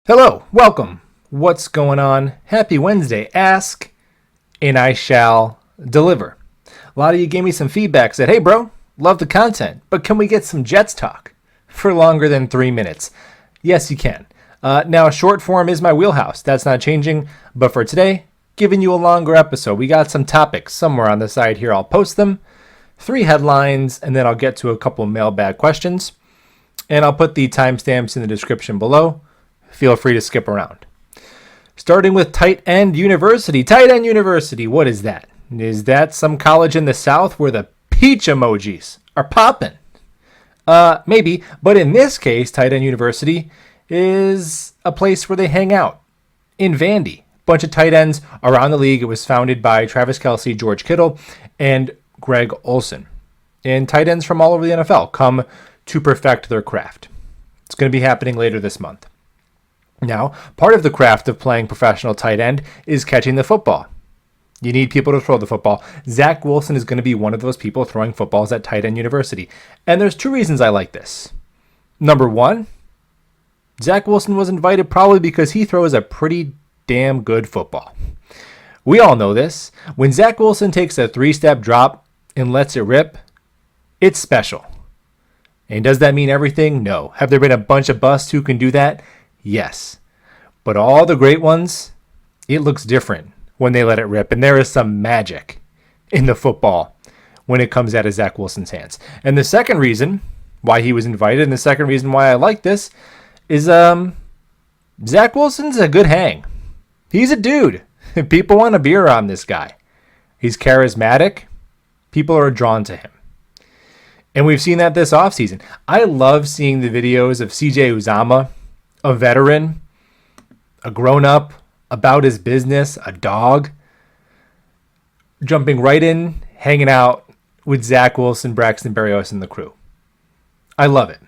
Hello, welcome. What's going on? Happy Wednesday. Ask, and I shall deliver. A lot of you gave me some feedback, said, hey bro, love the content, but can we get some Jets talk for longer than 3 minutes? Yes, you can. Now, short form is my wheelhouse. That's not changing, but for today, giving you a longer episode. We got some topics somewhere on the side here. I'll post them, 3 headlines, and then I'll get to a couple mailbag questions, and I'll put the timestamps in the description below. Feel free to skip around. Starting with Tight End University. Tight End University, what is that? Is that some college in the South where the peach emojis are popping? Maybe, but in this case, Tight End University is a place where they hang out in Vandy. Bunch of tight ends around the league. It was founded by Travis Kelce, George Kittle, and Greg Olsen. And tight ends from all over the NFL come to perfect their craft. It's going to be happening later this month. Now, part of the craft of playing professional tight end is catching the football. You need people to throw the football. Zach Wilson is going to be one of those people throwing footballs at Tight End University. And there's 2 reasons I like this. Number 1, Zach Wilson was invited probably because he throws a pretty damn good football. We all know this. When Zach Wilson takes a 3-step drop and lets it rip, it's special. And does that mean everything? No. Have there been a bunch of busts who can do that? Yes. But all the great ones, it looks different when they let it rip. And there is some magic in the football when it comes out of Zach Wilson's hands. And the second reason why he was invited, and the second reason why I like this, is Zach Wilson's a good hang. He's a dude. People want to be around this guy. He's charismatic. People are drawn to him. And we've seen that this offseason. I love seeing the videos of CJ Uzomah, a veteran, a grown-up, about his business, a dog, jumping right in, hanging out with Zach Wilson, Braxton Berrios, and the crew. I love it.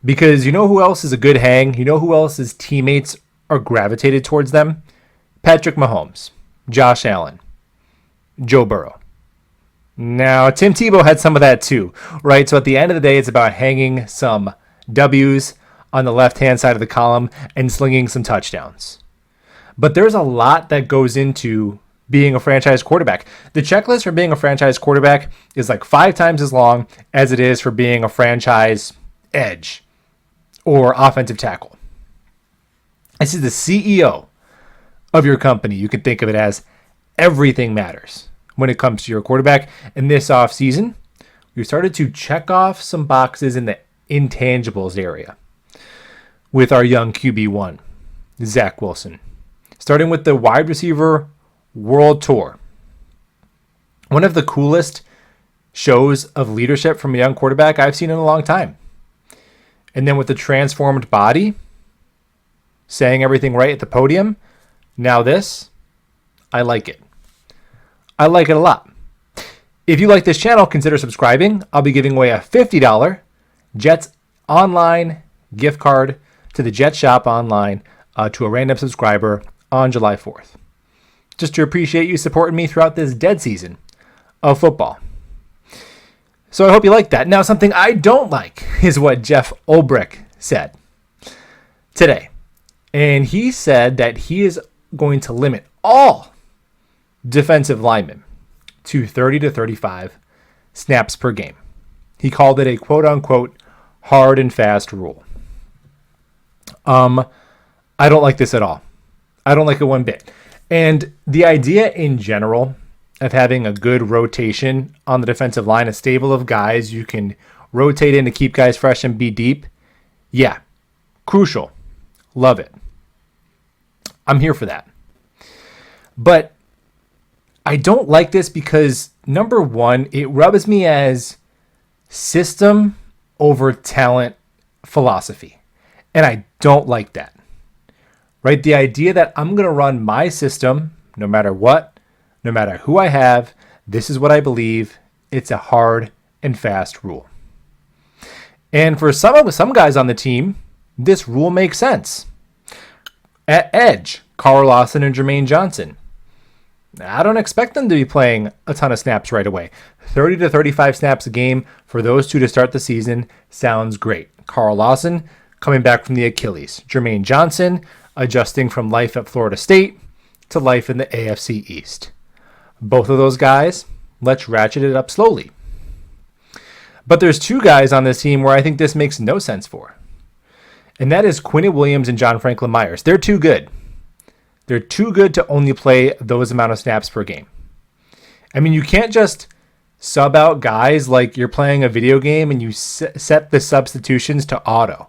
Because you know who else is a good hang? You know who else's teammates are gravitated towards them? Patrick Mahomes, Josh Allen, Joe Burrow. Now, Tim Tebow had some of that too, right? So at the end of the day, it's about hanging some W's on the left-hand side of the column and slinging some touchdowns. But there's a lot that goes into being a franchise quarterback. The checklist for being a franchise quarterback is like 5 times as long as it is for being a franchise edge or offensive tackle. This is the CEO of your company. You can think of it as everything matters when it comes to your quarterback. And this offseason, we started to check off some boxes in the intangibles area with our young QB1, Zach Wilson. Starting with the wide receiver world tour. One of the coolest shows of leadership from a young quarterback I've seen in a long time. And then with the transformed body, saying everything right at the podium, now this, I like it. I like it a lot. If you like this channel, consider subscribing. I'll be giving away a $50 Jets online gift card to the Jets shop online to a random subscriber on July 4th. Just to appreciate you supporting me throughout this dead season of football. So I hope you like that. Now, something I don't like is what Jeff Ulbrich said today. And he said that he is going to limit all defensive linemen to 30 to 35 snaps per game. He called it a quote-unquote hard and fast rule. I don't like this at all. I don't like it one bit. And the idea in general of having a good rotation on the defensive line, a stable of guys you can rotate in to keep guys fresh and be deep, yeah, crucial. Love it. I'm here for that. But I don't like this because, number 1, it rubs me as system over talent philosophy. And I don't like that. Right? The idea that I'm going to run my system no matter what, no matter who I have, this is what I believe. It's a hard and fast rule. And for some guys on the team, this rule makes sense. At edge, Carl Lawson and Jermaine Johnson. I don't expect them to be playing a ton of snaps right away. 30 to 35 snaps a game for those two to start the season sounds great. Carl Lawson, coming back from the Achilles. Jermaine Johnson adjusting from life at Florida State to life in the AFC East. Both of those guys, let's ratchet it up slowly. But there's two guys on this team where I think this makes no sense for. And that is Quinnen Williams and John Franklin Myers. They're too good. They're too good to only play those amount of snaps per game. I mean, you can't just sub out guys like you're playing a video game and you set the substitutions to auto.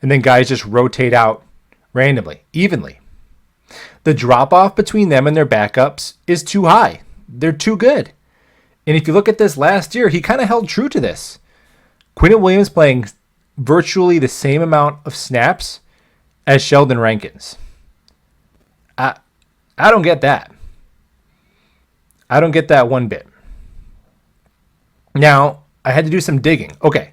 And then guys just rotate out randomly, evenly. The drop-off between them and their backups is too high. They're too good. And if you look at this last year, he kind of held true to this. Quinnen Williams playing virtually the same amount of snaps as Sheldon Rankins. I don't get that. I don't get that one bit. Now, I had to do some digging. Okay,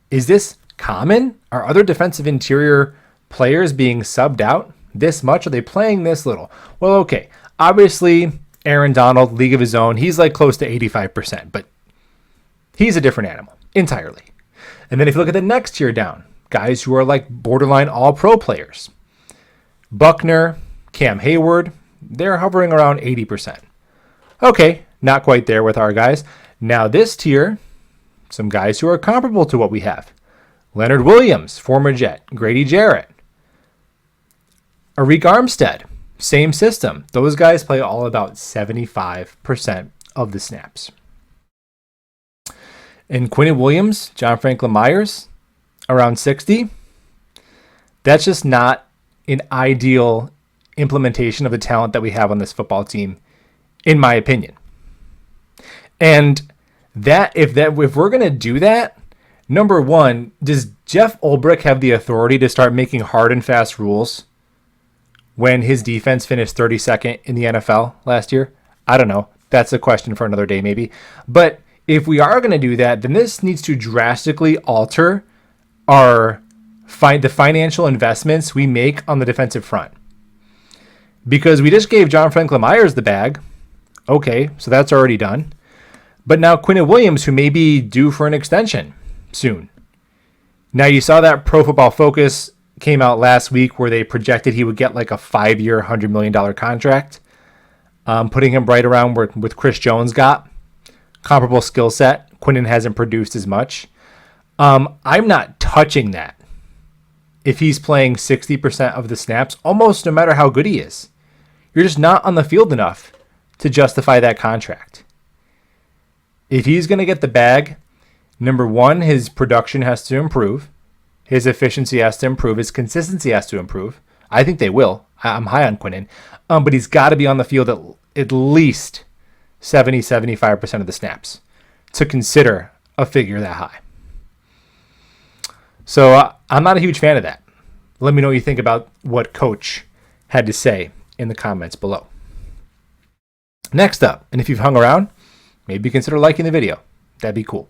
is this common? Are other defensive interior players being subbed out this much? Are they playing this little? Well, okay. Obviously, Aaron Donald, league of his own, he's like close to 85%, but he's a different animal entirely. And then if you look at the next tier down, guys who are like borderline all-pro players, Buckner, Cam Hayward, they're hovering around 80%. Okay, not quite there with our guys. Now this tier, some guys who are comparable to what we have. Leonard Williams, former Jet. Grady Jarrett. Arik Armstead, same system. Those guys play all about 75% of the snaps. And Quinnen Williams, John Franklin Myers, around 60. That's just not an ideal implementation of the talent that we have on this football team, in my opinion. And if we're going to do that, number one, does Jeff Ulbrich have the authority to start making hard and fast rules when his defense finished 32nd in the NFL last year? I don't know. That's a question for another day maybe. But if we are going to do that, then this needs to drastically alter the financial investments we make on the defensive front. Because we just gave John Franklin Myers the bag. Okay, so that's already done. But now Quinnen Williams, who may be due for an extension soon. Now you saw that Pro Football Focus came out last week where they projected he would get like a 5-year, $100 million contract, putting him right around where with Chris Jones got. Comparable skill set. Quinnen hasn't produced as much. I'm not touching that if he's playing 60% of the snaps, almost no matter how good he is. You're just not on the field enough to justify that contract. If he's going to get the bag, number one, his production has to improve. His efficiency has to improve. His consistency has to improve. I think they will. I'm high on Quinnen. But he's got to be on the field at least 70-75% of the snaps to consider a figure that high. So I'm not a huge fan of that. Let me know what you think about what Coach had to say in the comments below. Next up, and if you've hung around, maybe consider liking the video. That'd be cool.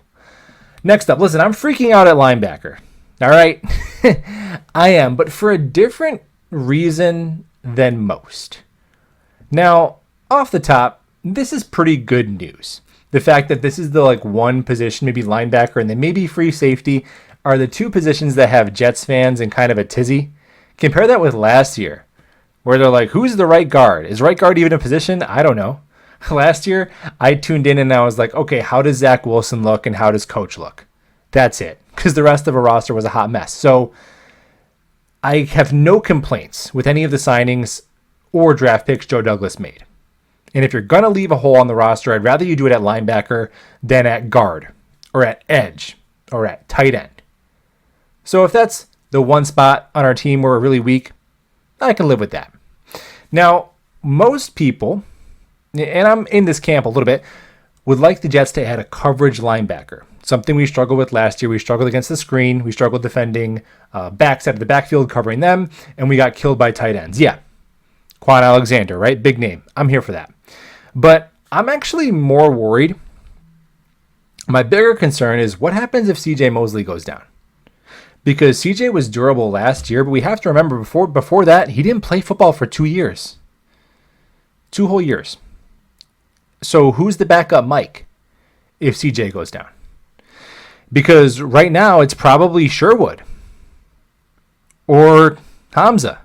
Next up, listen, I'm freaking out at linebacker. All right? I am, but for a different reason than most. Now, off the top, this is pretty good news. The fact that this is the one position, maybe linebacker, and then maybe free safety, are the two positions that have Jets fans in kind of a tizzy. Compare that with last year, where they're like, who's the right guard? Is right guard even a position? I don't know. Last year, I tuned in and I was like, okay, how does Zach Wilson look and how does Coach look? That's it. Because the rest of a roster was a hot mess. So I have no complaints with any of the signings or draft picks Joe Douglas made. And if you're going to leave a hole on the roster, I'd rather you do it at linebacker than at guard or at edge or at tight end. So if that's the one spot on our team where we're really weak, I can live with that. Now, most people, and I'm in this camp a little bit, would like the Jets to add a coverage linebacker. Something we struggled with last year. We struggled against the screen. We struggled defending backs out of the backfield, covering them, and we got killed by tight ends. Yeah, Quan Alexander, right? Big name. I'm here for that. But I'm actually more worried. My bigger concern is what happens if CJ Mosley goes down? Because CJ was durable last year, but we have to remember before that, he didn't play football for 2 years. 2 whole years. So who's the backup Mike if CJ goes down? Because right now it's probably Sherwood. or Hamza.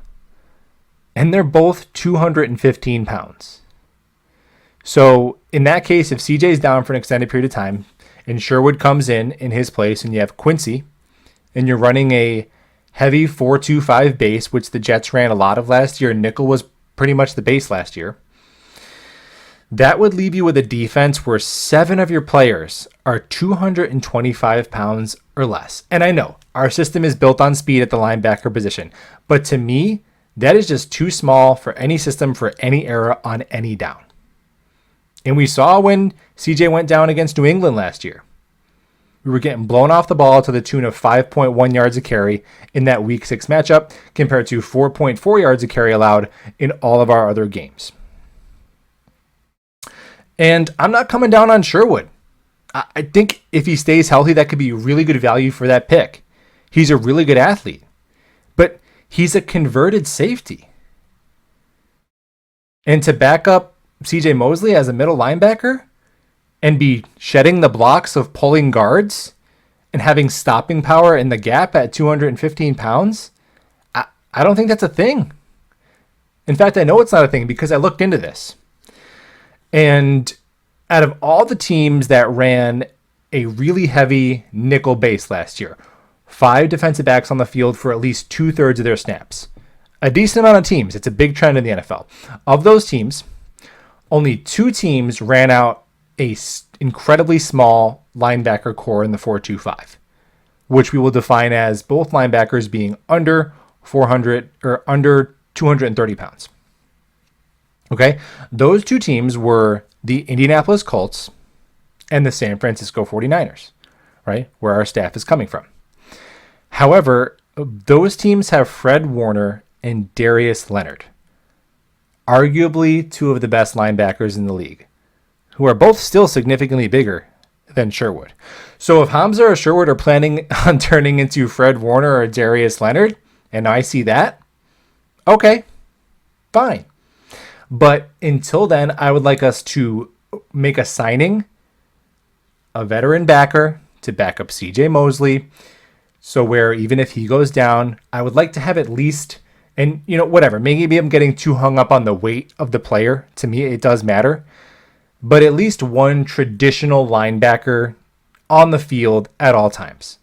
And they're both 215 pounds. So in that case, if CJ's down for an extended period of time and Sherwood comes in his place and you have Quincy and you're running a heavy 4-2-5 base, which the Jets ran a lot of last year, and nickel was pretty much the base last year, that would leave you with a defense where 7 of your players are 225 pounds or less. And I know our system is built on speed at the linebacker position, but to me, that is just too small for any system for any era on any down. And we saw when CJ went down against New England last year. We were getting blown off the ball to the tune of 5.1 yards a carry in that Week 6 matchup compared to 4.4 yards a carry allowed in all of our other games. And I'm not coming down on Sherwood. I think if he stays healthy, that could be really good value for that pick. He's a really good athlete, but he's a converted safety. And to back up CJ Mosley as a middle linebacker and be shedding the blocks of pulling guards and having stopping power in the gap at 215 pounds, I don't think that's a thing. In fact, I know it's not a thing because I looked into this. And out of all the teams that ran a really heavy nickel base last year, 5 defensive backs on the field for at least 2/3 of their snaps. A decent amount of teams. It's a big trend in the NFL. Of those teams, only 2 teams ran out a incredibly small linebacker core in the 4-2-5, which we will define as both linebackers being under 400 or under 230 pounds. Okay, those 2 teams were the Indianapolis Colts and the San Francisco 49ers, right, where our staff is coming from. However, those teams have Fred Warner and Darius Leonard, arguably 2 of the best linebackers in the league, who are both still significantly bigger than Sherwood. So if Hamza or Sherwood are planning on turning into Fred Warner or Darius Leonard, and I see that, okay, fine. But until then, I would like us to make a signing, a veteran backer to back up CJ Mosley. So where even if he goes down, I would like to have at least, and whatever, maybe I'm getting too hung up on the weight of the player. To me, it does matter. But at least one traditional linebacker on the field at all times.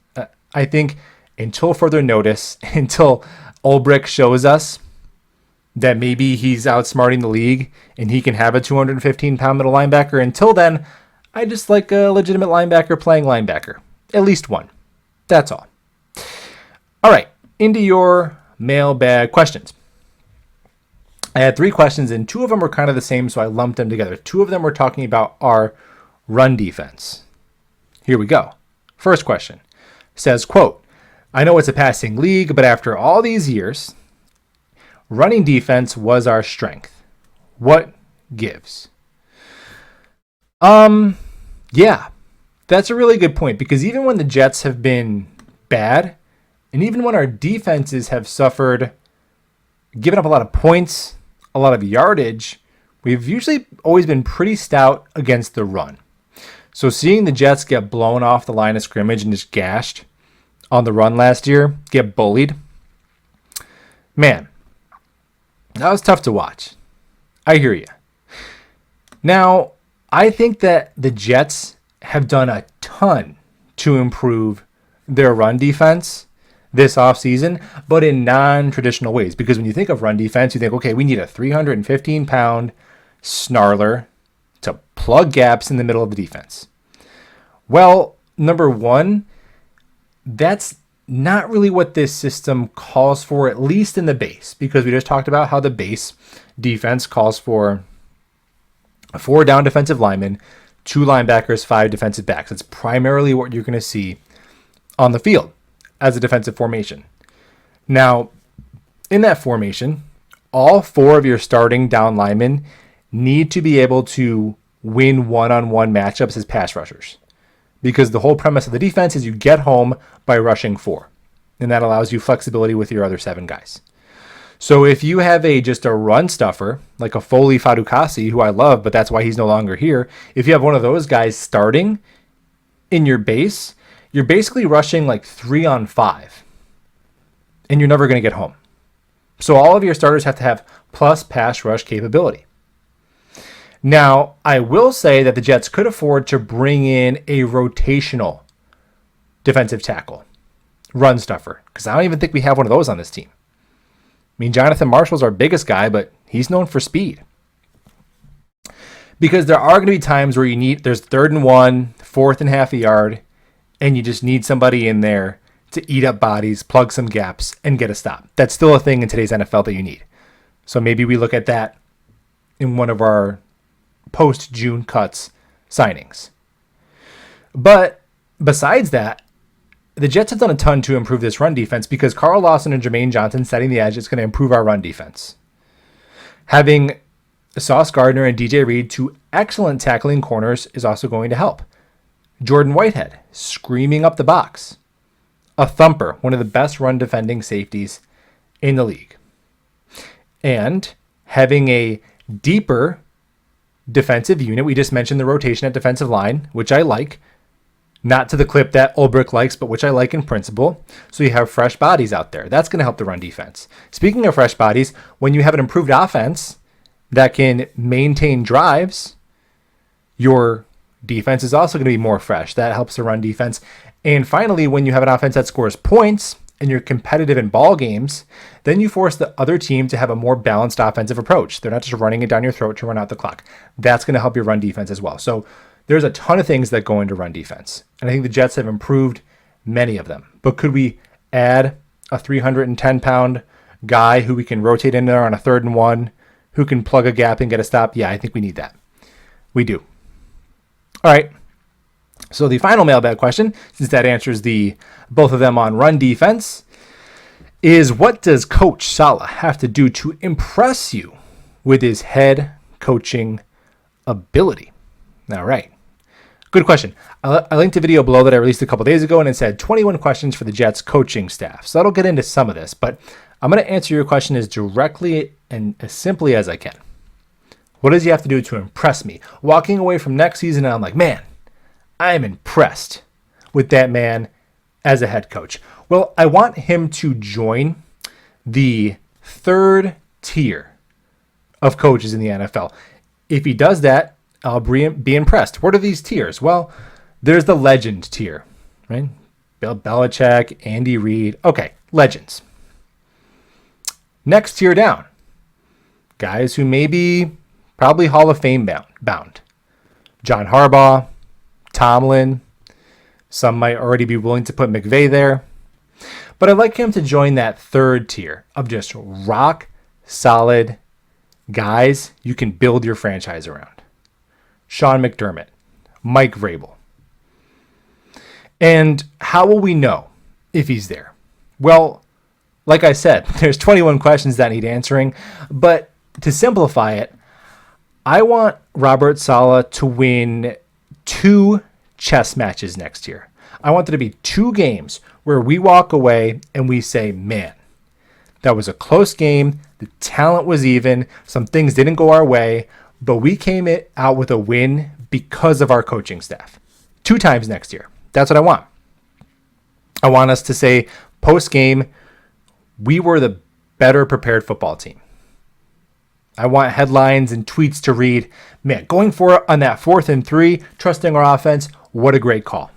I think until further notice, until Ulbrich shows us that maybe he's outsmarting the league and he can have a 215-pound middle linebacker. Until then, I just like a legitimate linebacker playing linebacker. At least one. That's all. All right, into your mailbag questions. I had 3 questions, and 2 of them were kind of the same, so I lumped them together. 2 of them were talking about our run defense. Here we go. First question says, quote, I know it's a passing league, but after all these years, running defense was our strength. What gives? Yeah, that's a really good point, because even when the Jets have been bad, and even when our defenses have suffered, given up a lot of points, a lot of yardage, we've usually always been pretty stout against the run. So seeing the Jets get blown off the line of scrimmage and just gashed on the run last year, get bullied, man, that was tough to watch. I hear you. Now, I think that the Jets have done a ton to improve their run defense this offseason, but in non-traditional ways. Because when you think of run defense, you think, okay, we need a 315-pound snarler to plug gaps in the middle of the defense. Well, number one, that's not really what this system calls for, at least in the base, because we just talked about how the base defense calls for 4 down defensive linemen, 2 linebackers, 5 defensive backs. That's primarily what you're going to see on the field as a defensive formation. Now, in that formation, all 4 of your starting down linemen need to be able to win one-on-one matchups as pass rushers, because the whole premise of the defense is you get home by rushing 4, and that allows you flexibility with your other 7 guys. So if you have just a run stuffer, like a Foley Fadukasi, who I love, but that's why he's no longer here, if you have one of those guys starting in your base, you're basically rushing like 3-on-5. and you're never going to get home. So all of your starters have to have plus pass rush capability. Now, I will say that the Jets could afford to bring in a rotational defensive tackle, run stuffer, because I don't even think we have one of those on this team. I mean, Jonathan Marshall's our biggest guy, but he's known for speed. Because there are going to be times where there's 3rd and 1, 4th and half a yard, and you just need somebody in there to eat up bodies, plug some gaps, and get a stop. That's still a thing in today's NFL that you need. So maybe we look at that in one of our post-June cuts signings. But besides that, the Jets have done a ton to improve this run defense because Carl Lawson and Jermaine Johnson setting the edge is going to improve our run defense. Having Sauce Gardner and DJ Reed, 2 excellent tackling corners, is also going to help. Jordan Whitehead, screaming up the box. A thumper, one of the best run defending safeties in the league. And having a deeper defensive unit. We just mentioned the rotation at defensive line, which I like. Not to the clip that Ulbrich likes, but which I like in principle. So you have fresh bodies out there. That's going to help the run defense. Speaking of fresh bodies, when you have an improved offense that can maintain drives, your defense is also going to be more fresh. That helps the run defense. And finally, when you have an offense that scores points and you're competitive in ball games, then you force the other team to have a more balanced offensive approach. They're not just running it down your throat to run out the clock. That's going to help your run defense as well. So there's a ton of things that go into run defense. And I think the Jets have improved many of them. But could we add a 310-pound guy who we can rotate in there on a 3rd and 1, who can plug a gap and get a stop? Yeah, I think we need that. We do. All right. So the final mailbag question, since that answers both of them on run defense, is what does Coach Saleh have to do to impress you with his head coaching ability? All right. Good question. I linked a video below that I released a couple days ago, and it said 21 questions for the Jets coaching staff. So that'll get into some of this, but I'm going to answer your question as directly and as simply as I can. What does he have to do to impress me? Walking away from next season, and I'm like, man, I am impressed with that man as a head coach. Well, I want him to join the 3rd tier of coaches in the NFL. If he does that, I'll be impressed. What are these tiers? Well, there's the legend tier, right? Bill Belichick, Andy Reid. Okay, legends. Next tier down, guys who may be probably Hall of Fame bound. John Harbaugh, Tomlin. Some might already be willing to put McVay there. But I'd like him to join that 3rd tier of just rock solid guys you can build your franchise around. Sean McDermott, Mike Vrabel. And how will we know if he's there? Well, like I said, there's 21 questions that need answering. But to simplify it, I want Robert Saleh to win 2 chess matches next year. I want there to be 2 games where we walk away and we say, man, that was a close game. The talent was even. Some things didn't go our way, but we came out with a win because of our coaching staff. 2 times next year. That's what I want. I want us to say post-game, we were the better prepared football team. I want headlines and tweets to read, man, going for it on that 4th and 3, trusting our offense, what a great call.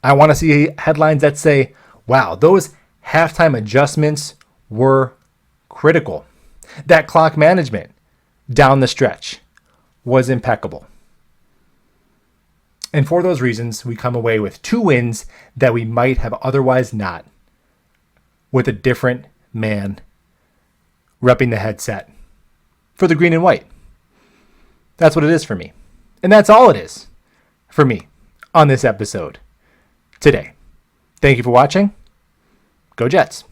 I want to see headlines that say, wow, those halftime adjustments were critical. That clock management down the stretch was impeccable. And for those reasons, we come away with 2 wins that we might have otherwise not, with a different man repping the headset for the green and white. That's what it is for me. And that's all it is for me on this episode today. Thank you for watching. Go Jets.